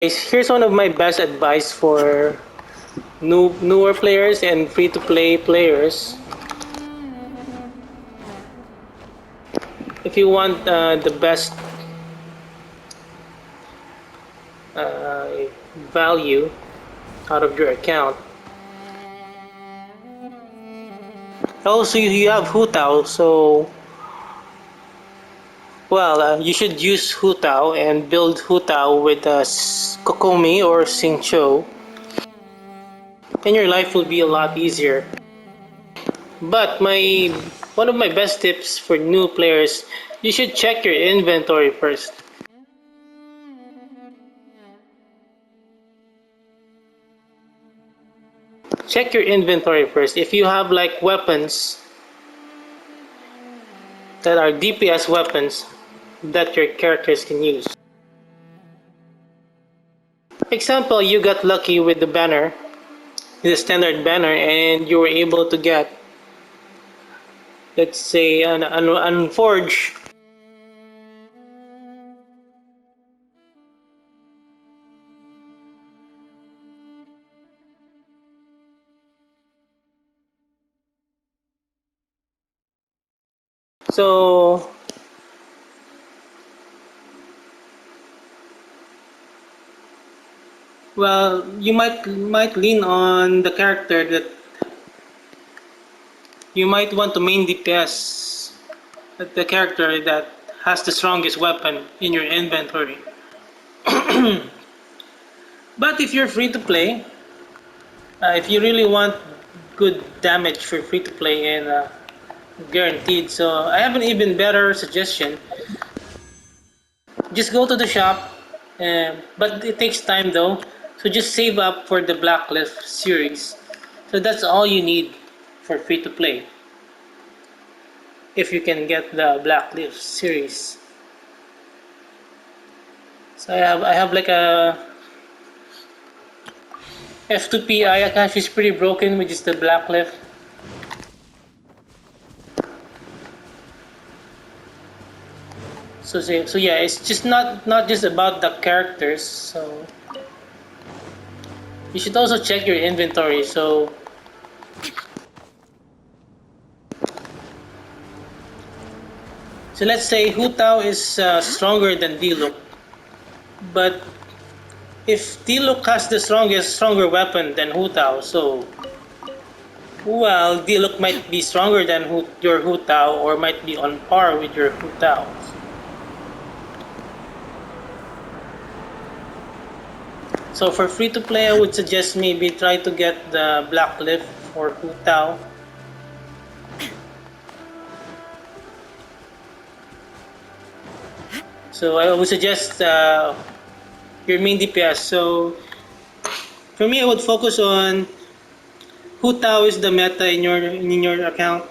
Here's one of my best advice for newer players and free-to-play players. If you want the best uh, value out of your account, also you have Hutao, so you should use Hutao and build Hutao with Kokomi or Xingqiu, and your life will be a lot easier. But one of my best tips for new players, you should check your inventory first. Check your inventory first. If you have like weapons that are DPS weapons that your characters can use. Example, you got lucky with the banner, the standard banner, and you were able to get, let's say, an forge. So you might lean on the character that you might want to main DPS, the character that has the strongest weapon in your inventory. But if you're free to play, if you really want good damage for free to play and guaranteed, so I have an even better suggestion. Just go to the shop, but it takes time though. So just save up for the Blacklist series. So that's all you need for free to play. If you can get the Blacklist series. So I have like a F2P Ayakash is pretty broken, which is the Blacklist. So yeah, it's just not just about the characters. So you should also check your inventory. So let's say Hu Tao is stronger than Diluc, but if Diluc has the stronger weapon than Hu Tao, so Diluc might be stronger than your Hu Tao or might be on par with your Hu Tao. So for free to play, I would suggest maybe try to get the Black Lift for Hu Tao. So I would suggest your main DPS. So for me, I would focus on Hu Tao is the meta in your account.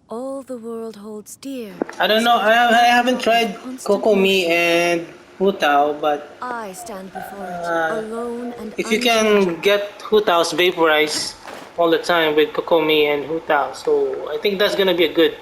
All the world holds dear. I don't know. I haven't tried Kokomi and Hu Tao, but I stand before it, alone and if you can get Hu Tao's vaporize all the time with Kokomi and Hu Tao, so I think that's gonna be a good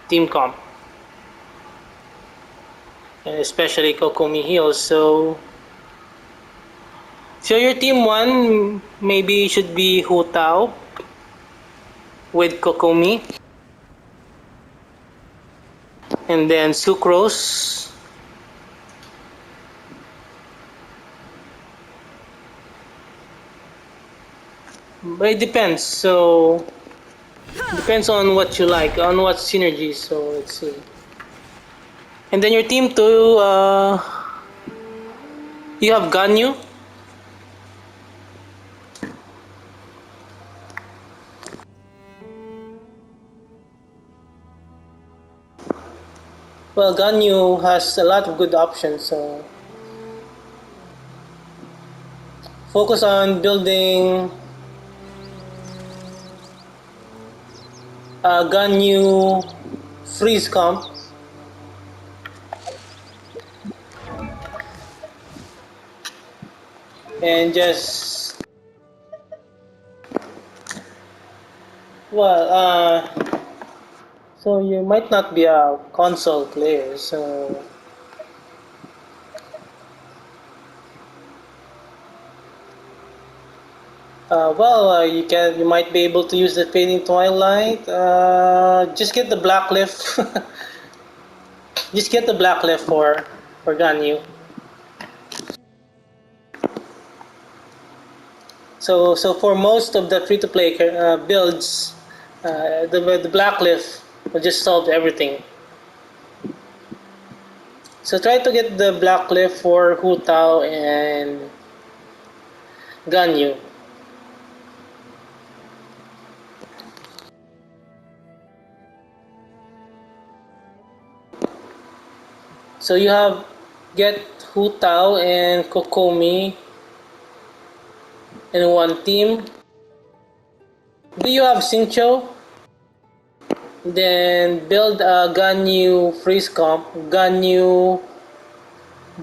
team comp. And especially Kokomi heals. So your team one maybe should be Hu Tao with Kokomi, and then Sucrose. But it depends. So depends on what you like, on what synergies. So let's see. And then your team two, you have Ganyu. Well, Ganyu has a lot of good options, so focus on building Ganyu freeze comp. And just well So you might not be a console player, so you might be able to use the fading twilight. Just get the black lift. Just get the black lift for Ganyu. So for most of the free to play builds, the black lift will just solve everything. So try to get the black lift for Hu Tao and Ganyu. So you have get Hu Tao and Kokomi in one team. Do you have Xingqiu? Then build a Ganyu freeze comp, Ganyu,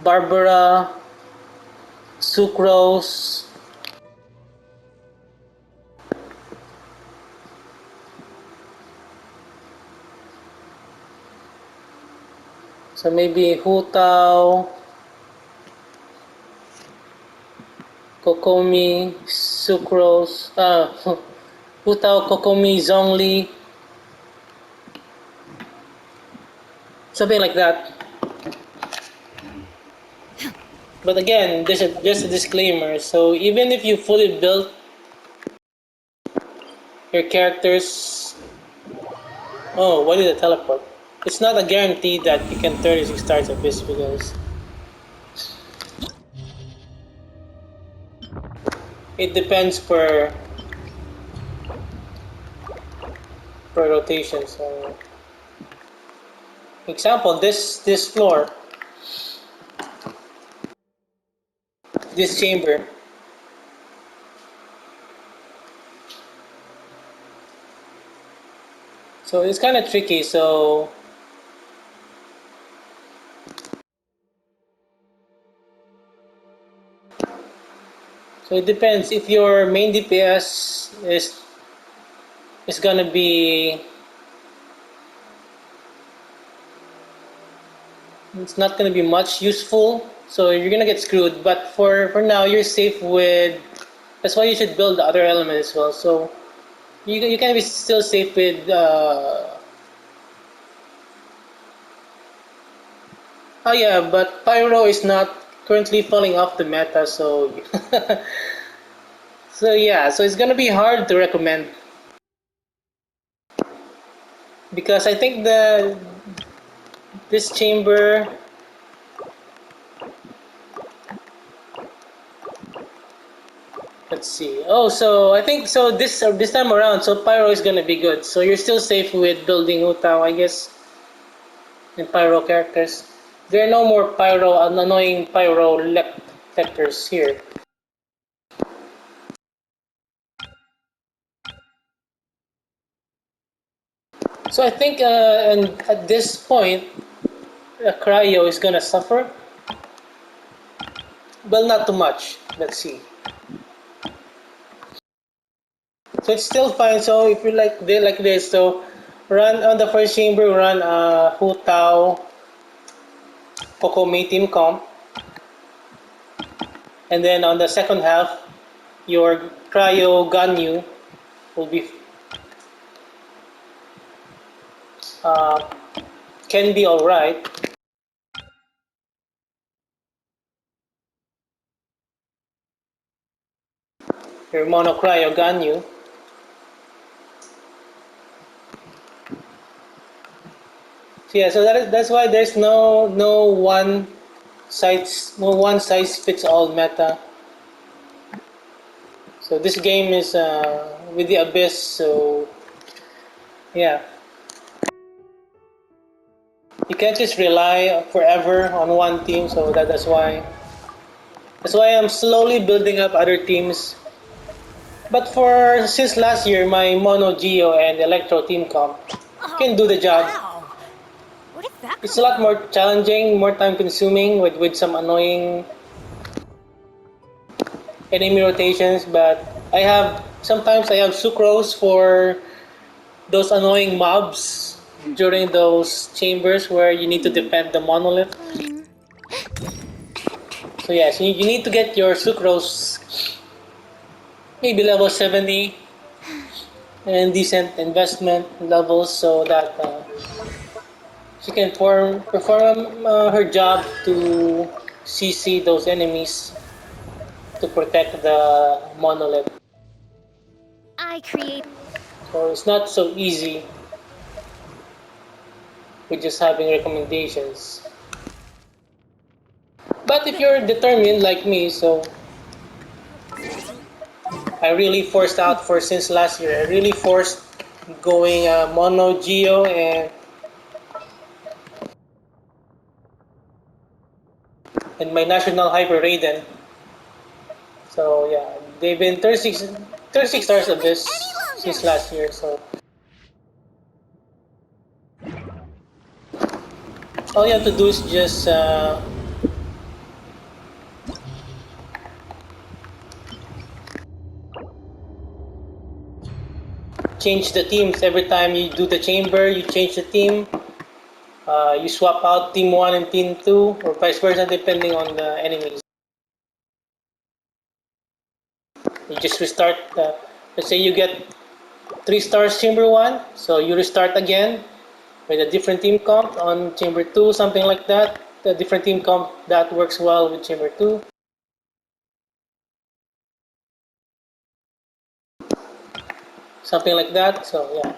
Barbara, Sucrose. So maybe Hu Tao, Kokomi, Sucrose, Hu Tao, Kokomi, Zhongli, something like that. But again, there's just a disclaimer. So even if you fully built your characters, oh, why did I teleport? It's not a guarantee that you can 36 stars Abyss because it depends per rotation. So, example, this floor, this chamber. So it's kind of tricky. So it depends if your main DPS is gonna be, it's not gonna be much useful. So you're gonna get screwed. But for now, you're safe with. That's why you should build the other element as well. So you can be still safe with. Oh yeah, but Pyro is not currently falling off the meta, so so yeah, so it's gonna be hard to recommend because I think this chamber. Let's see. Oh, so I think so this time around, so Pyro is gonna be good. So you're still safe with building Utao, I guess, and Pyro characters. There are no more Pyro annoying Pyro lectors here. So I think and at this point, Cryo is gonna suffer. Well, not too much. Let's see. So it's still fine. So if you like this, so run on the first chamber, run Hu Tao Kokomi team comp, and then on the second half, your Cryo Ganyu will be uh, can be alright. Your Mono Cryo Ganyu. So yeah, so that's why there's no one size fits all meta. So this game is with the Abyss. So yeah, you can't just rely forever on one team. So that's why I'm slowly building up other teams. But for since last year, my Mono Geo and Electro team comp can do the job. Wow! Where did that It's come a lot from? more challenging, more time consuming with some annoying enemy rotations, but sometimes I have sucrose for those annoying mobs during those chambers where you need to defend the monolith. So yes, you need to get your sucrose maybe level 70 and decent investment levels so that she can perform her job to CC those enemies to protect the monolith. I create. So it's not so easy with just having recommendations. But if you're determined like me, so I really forced out for since last year. I really forced going mono geo and my national hyper Raiden. So yeah, they've been 36 This stars can't of wait this any since longer. last year. So all you have to do is just change the teams every time you do the chamber. You change the team. You swap out team one and team two, or vice versa, depending on the enemies. You just restart. Let's say you get 3 stars chamber one, so you restart again with a different team comp on chamber two, something like that. The different team comp that works well with chamber two, something like that. So yeah.